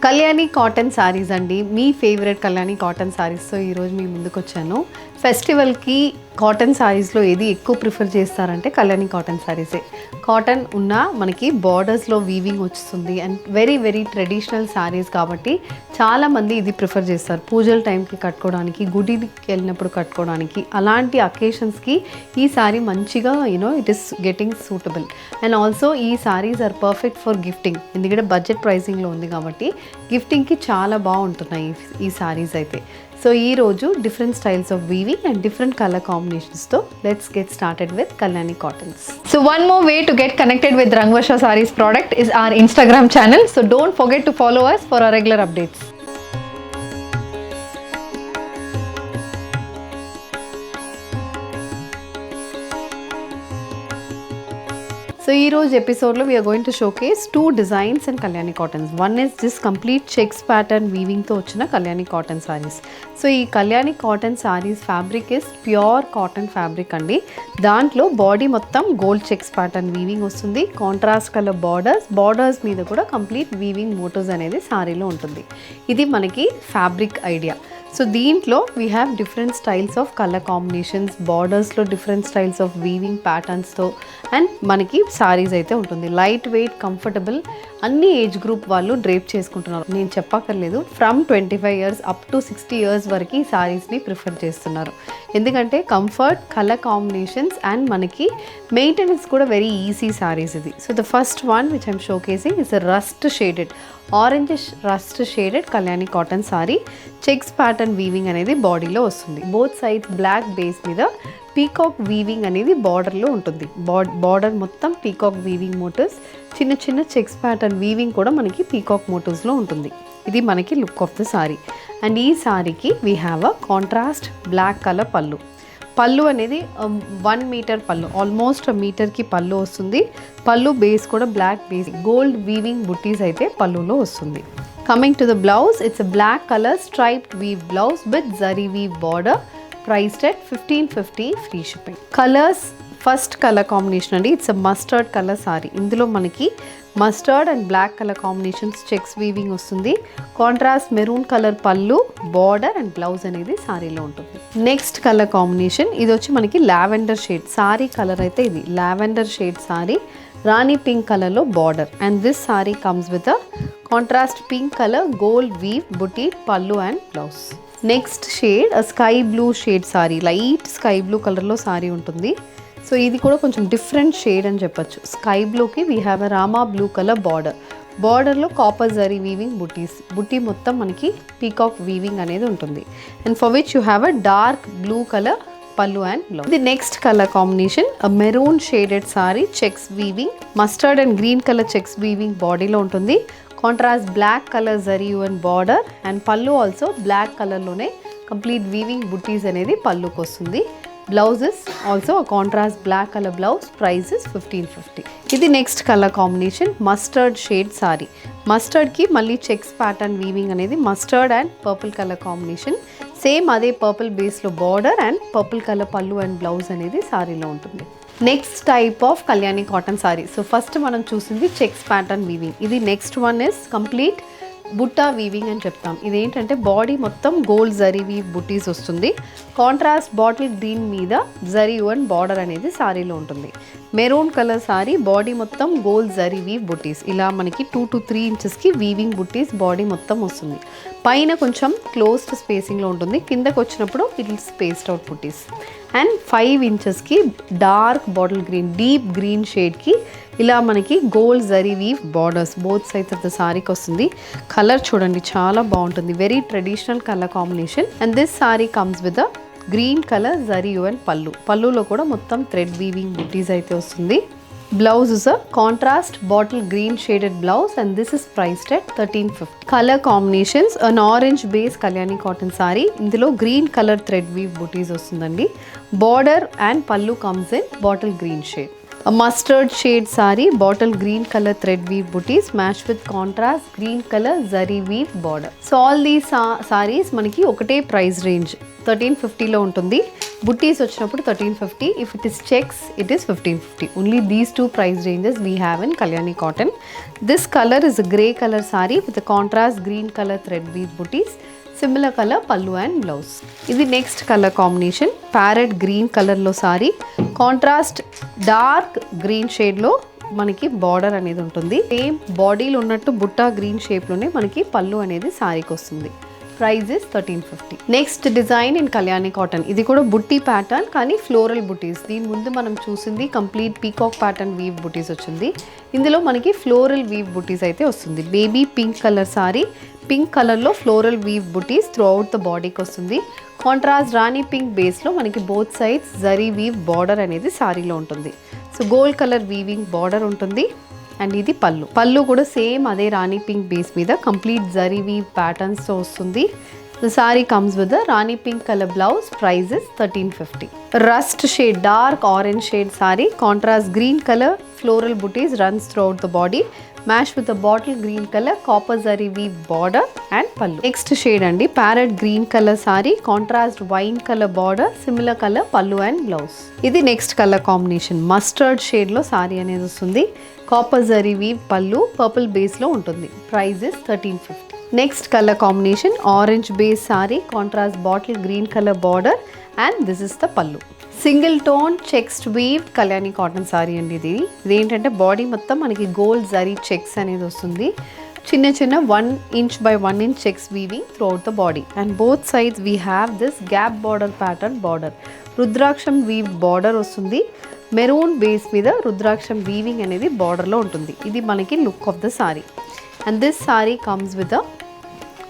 Kalyani cotton saris అండి, మీ favourite Kalyani cotton సారీస్తో ఈరోజు మీ ముందుకు వచ్చాను. ఫెస్టివల్కి కాటన్ సారీస్లో ఏది ఎక్కువ ప్రిఫర్ చేస్తారంటే కళ్యాణి కాటన్ సారీసే. కాటన్ ఉన్న మనకి బార్డర్స్లో వీవింగ్ వస్తుంది and very very traditional saris కాబట్టి చాలామంది ఇది ప్రిఫర్ చేస్తారు. పూజల టైంకి కట్టుకోవడానికి, గుడికి వెళ్ళినప్పుడు కట్టుకోవడానికి, అలాంటి అకేషన్స్కి ఈ సారీ మంచిగా it is getting suitable. And also ఈ saris are perfect for gifting, ఎందుకంటే బడ్జెట్ ప్రైసింగ్లో ఉంది కాబట్టి గిఫ్టింగ్కి చాలా బాగుంటున్నాయి ఈ సారీస్ అయితే. సో ఈరోజు different styles of weaving and different colour కాంబినేషన్స్తో let's get started with Kalyani cottons. So one more way to get connected with Rangvarsha Sarees product is our Instagram channel. So don't forget to follow us for our regular updates. So ee roju episode lo we are going to showcase two designs in Kalyani cottons. One is this complete checks pattern weaving tho ochina Kalyani cotton sarees. So ee Kalyani cotton sarees fabric is pure cotton fabric andi. Dantlo body mottam gold checks pattern weaving ostundi. Contrast color borders meeda kuda complete weaving motifs anedi saree lo untundi. Idi manaki fabric idea. So దీంట్లో we have different styles of colour combinations, బార్డర్స్లో different styles of weaving ప్యాటర్న్స్తో and మనకి సారీస్ అయితే ఉంటుంది. Light weight, comfortable, అన్ని age group వాళ్ళు drape చేసుకుంటున్నారు. నేను చెప్పక్కర్లేదు, from 25 years up to 60 years వరకు ఈ సారీస్ని ప్రిఫర్ చేస్తున్నారు. ఎందుకంటే కంఫర్ట్, కలర్ కాంబినేషన్స్ అండ్ మనకి మెయింటెనెన్స్ కూడా వెరీ ఈజీ సారీస్ ఇది. So the first one which I'm showcasing is rust shaded, orange rust shaded Kalyani cotton sorry. Checks pattern weaving అనేది బాడీలో వస్తుంది. బోత్ సైడ్స్ బ్లాక్ బేస్ మీద పీకాక్ వీవింగ్ అనేది బార్డర్లో ఉంటుంది. బార్డర్ మొత్తం పీకాక్ వీవింగ్ మోటివ్స్, చిన్న చిన్న చెక్స్ ప్యాటర్న్ వీవింగ్ కూడా మనకి పీకాక్ మోటివ్స్లో ఉంటుంది. ఇది మనకి look of the sari. And ఈ సారీకి we have a contrast black colour పళ్ళు. పళ్ళు అనేది 1 meter పళ్ళు, ఆల్మోస్ట్ మీటర్కి పళ్ళు వస్తుంది. పళ్ళు బేస్ కూడా బ్లాక్ బేస్, గోల్డ్ వీవింగ్ బుట్టీస్ అయితే పళ్ళులో వస్తుంది. Coming to the blouse, it's a black colour striped weave blouse with జరీ weave border, priced at 1550 free shipping. Colours, first colour combination అండి, it's a mustard colour sari. ఇందులో మనకి mustard and black colour combinations checks weaving వస్తుంది. Contrast maroon colour పళ్ళు, border and blouse అనేది సారీలో ఉంటుంది. Next colour combination ఇది వచ్చి మనకి లావెండర్ షేడ్ సారీ కలర్ అయితే ఇది లావెండర్ షేడ్ సారీ, రాణి పింక్ కలర్లో border. And this sari comes with a contrast pink colour gold weave బుటీ పళ్ళు and blouse. Next shade sky blue shade sari, light sky blue కలర్లో సారీ ఉంటుంది. సో ఇది కూడా కొంచెం డిఫరెంట్ షేడ్ అని చెప్పచ్చు. స్కై బ్లూకి వీ హ్యావ్ ఎ రామా బ్లూ కలర్ బార్డర్, బార్డర్లో కాపర్ జరీ వీవింగ్ బుటీస్, బుటీ మొత్తం మనకి పీకాక్ వీవింగ్ అనేది ఉంటుంది. And for which you have a dark blue colour పళ్ళు అండ్ బ్లౌజ్. ఇది next colour combination maroon shaded sari, checks weaving, mustard and green colour checks weaving బాడీలో ఉంటుంది. కాంట్రాస్ట్ బ్లాక్ కలర్ జరీ అండ్ బార్డర్ అండ్ పళ్ళు also black కలర్లోనే complete weaving బుట్టీస్ అనేది పళ్ళుకి వస్తుంది. Blouse is also contrast black colour blouse, price is 1550. ఇది next colour combination mustard shade sari. మస్టర్డ్కి మళ్ళీ చెక్స్ ప్యాటర్న్ వీవింగ్ అనేది mustard and purple colour combination. Same అదే పర్పుల్ బేస్లో బార్డర్ అండ్ పర్పుల్ కలర్ పళ్ళు అండ్ బ్లౌజ్ అనేది సారీలో ఉంటుంది. Next type of Kalyani cotton sari. So first మనం చూసింది చెక్స్ ప్యాటర్న్ వీవింగ్. ఇది నెక్స్ట్ వన్ ఇస్ కంప్లీట్ బుట్టా వీవింగ్ అని చెప్తాం. ఇదేంటంటే బాడీ మొత్తం గోల్డ్ జరీ వీవ్ బుటీస్ వస్తుంది. కాంట్రాస్ట్ బాటిల్ గ్రీన్ మీద జరీ అండ్ బార్డర్ అనేది సారీలో ఉంటుంది. మెరూన్ కలర్ సారీ, బాడీ మొత్తం గోల్డ్ జరీ వీవ్ బుటీస్, ఇలా మనకి 2 to 3 inchesకి వీవింగ్ బుటీస్ బాడీ మొత్తం వస్తుంది. పైన కొంచెం క్లోజ్డ్ స్పేసింగ్లో ఉంటుంది, కిందకు వచ్చినప్పుడు ఇట్ విల్ స్పేస్డ్ అవుట్ బుటీస్. అండ్ 5 inchesకి dark bottle green, deep green షేడ్కి ఇలా మనకి గోల్డ్ జరీ weave borders both sides of the సారీకి వస్తుంది. కలర్ చూడండి చాలా బాగుంటుంది, very traditional colour combination. And this sari comes with a green colour జరీ అండ్ పళ్ళులో కూడా మొత్తం థ్రెడ్ వీవింగ్ బుటీస్ అయితే వస్తుంది. Blouse is a contrast bottle green shaded blouse and this is priced at 1350. Colour combinations an orange base Kalyani cotton sorry. ఇందులో green colour thread weave బుటీస్ వస్తుందండి. Border and పళ్ళు comes in bottle green shade. A mustard shade saree, bottle green color thread weave booties matched with contrast green color zari weave border. So all these sarees manaki okate price range 1350లో ఉంటుంది. బుట్టీస్ వచ్చినప్పుడు 1350. If it is checks it is 1550. Only these two price ranges we have in Kalyani cotton. This colour is grey colour sari with contrast green colour thread weave buttis. Similar colour పల్లు and blouse. ఇది next colour combination parrot green కలర్లో sari, contrast dark green షేడ్లో మనకి border అనేది ఉంటుంది. Same బాడీలో ఉన్నట్టు Butta green షేప్లోనే మనకి పల్లు అనేది సారీకి వస్తుంది. Price is 1350. Next design in Kalyani cotton. ఇది కూడా బుట్టి ప్యాటర్న్ కానీ ఫ్లోరల్ బుటీస్. దీని ముందు మనం చూసింది కంప్లీట్ పీకాక్ ప్యాటర్న్ వీవ్ బుటీస్ వచ్చింది. ఇందులో మనకి ఫ్లోరల్ వీవ్ బుటీస్ అయితే వస్తుంది. Baby pink colour sari, pink కలర్లో floral weave buttis throughout the బాడీకి వస్తుంది. కాంట్రాస్ట్ రాణి పింక్ బేస్లో మనకి both sides zari weave border అనేది సారీలో ఉంటుంది. So gold colour weaving border ఉంటుంది. అండ్ ఇది పల్లు. పల్లు కూడా సేమ్ అదే రాణి పింక్ బేస్ మీద కంప్లీట్ జరీ వీవ్ ప్యాటర్న్స్తో వస్తుంది. The sari comes with the rani pink colour blouse. Price is 1350. Rust shade dark orange shade sorry, contrast green colour floral బుటీస్ runs throughout the body. Match with the bottle green colour copper జరీ weave border and పల్లు. Next shade అండి parrot green colour sari, contrast wine colour border, similar colour పల్లు and blouse. ఇది next colour combination mustard షేడ్లో సారీ అనేది వస్తుంది. Copper జరీ weave పల్లు పర్పుల్ బేస్లో ఉంటుంది. Price is 1350. Next colour combination orange base sari, contrast bottle green colour border and this is the పల్లు. Single tone checked weave Kalyani cotton sari అండి. ఇదేంటంటే బాడీ మొత్తం మనకి గోల్డ్ జరీ చెక్స్ అనేది వస్తుంది. చిన్న చిన్న 1 inch by 1 inch checks weaving throughout the body and both sides we have this gap border pattern border. రుద్రాక్షం వీవ్ బార్డర్ వస్తుంది. మెరూన్ బేస్ మీద రుద్రాక్షం వీవింగ్ అనేది బార్డర్లో ఉంటుంది. ఇది మనకి look of the sari. And this sari comes with a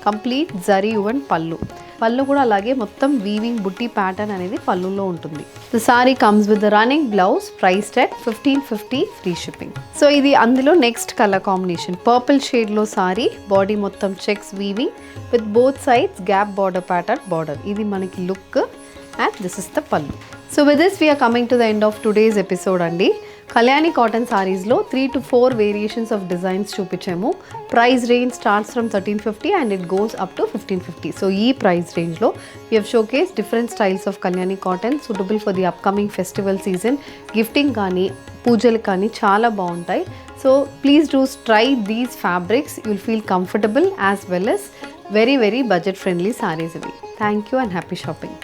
complete జరీ వువెన్ పల్లు. పల్లు కూడా అలాగే మొత్తం వీవింగ్ బుట్టి ప్యాటర్న్ అనేది పల్లులో ఉంటుంది. The sari comes with the running blouse. Price at 1550 free shipping. So ఇది అందులో నెక్స్ట్ కలర్ కాంబినేషన్ పర్పుల్ షేడ్లో సారీ, బాడీ మొత్తం checks weaving with both sides gap border pattern border. ఇది మనకి look and this is the పల్లు. So with this we're coming to the end of today's episode అండి. Kalyani cotton సారీస్లో 3 to 4 variations of designs చూపించాము. Price range starts from 1350 and it goes up to 1550. So ఈ price రేంజ్లో we have showcase different styles of Kalyani cotton suitable for the upcoming festival season. Gifting కానీ పూజలు కానీ చాలా బాగుంటాయి. So please do try these fabrics. You'll feel comfortable as well as very budget friendly sarees ఇవి. Thank you and happy shopping.